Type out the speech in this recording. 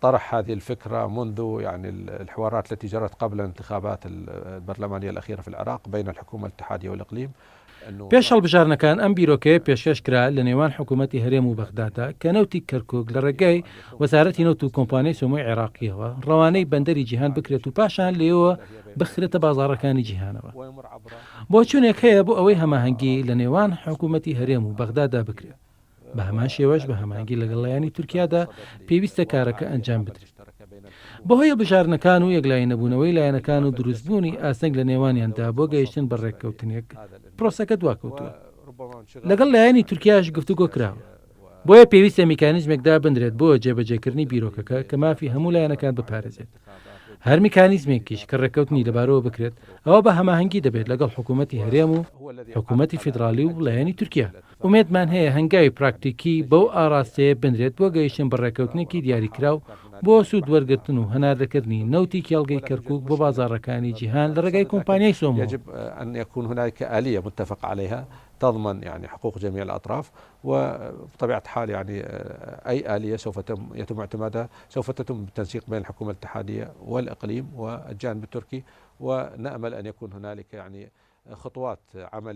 طرح هذه الفكرة منذ يعني الحوارات التي جرت قبل الانتخابات البرلمانية الأخيرة في العراق بين الحكومة الاتحادية والإقليم. پێش هەڵبژارنەکان ئەم بیرۆکەیە پێشکەش کرا لە نێوان حکوومەتی هەرێم و بەغدادا کە نەوتی کەرکووک لە ڕێگەی وەزارەتی نەوت و کۆمپانیای سۆمۆی عێراقیەوە ڕەوانەی بەندەری جیهان بکرێت و پاشان لێەوە بخرێتە بازاڕەکانی جیهانەوە. بۆ چوونێک هەیە بۆ ئەوەی هەماهەنگی لە نێوان حکوومەتی هەرێم و بەغدادا بکرێت. بە هەمان شێوەش بە هەماهەنگی لەگەڵ لایەنی تورکیادا پێویستە کارەکە ئەنجام بدرێت. بەهۆی بژارنەکان و یەکلای نەبوونەوەی لایەنەکان و دروستبوونی ئاسنگ لە نێوانیاندا بۆ گەیشتن بە ڕێککەوتنێک پرۆسەکە دواکەوتووە. لەگەڵ لایەنی تورکیاش گفتوگۆ کراوە. بۆیە پێویستە میکانیزمێکدا بندرێت بۆ جێبەجێکردنی بیرۆکەکە کە مافی هەموو لایەنەکان بپارێزێت. هەر میکانیزمێکیش کە ڕێککەوتنی لەبارەوە بکرێت ئەوە بە هەماهەنگی دەبێت لەگەڵ حکوومەتی هەرێم و حکوومەتی فیدراالی و لایەنی تورکیا. ومێدمان هەیە هەنگاوی پراکتیکی بەو ئاراستەیە بنرێت بۆ گەیشتن بە ڕێککەوتنێکی دیاریکراو بۆ سوود وەرگرتن و هەناردەکردنی نەوتی کێڵگەی کەرکووک بۆ بازاڕەکانی جیهان لە ڕێگەی کۆمپانیای سۆمۆ. يجب أن يكون هناك آلية متفق عليها تضمن يعني حقوق جميع الأطراف، وبطبيعة الحال يعني أي آلية سوف يتم اعتمادها سوف تتم بالتنسيق بين الحكومة الاتحادية والإقليم والجانب التركي، ونأمل أن يكون هنالك يعني خطوات عملية.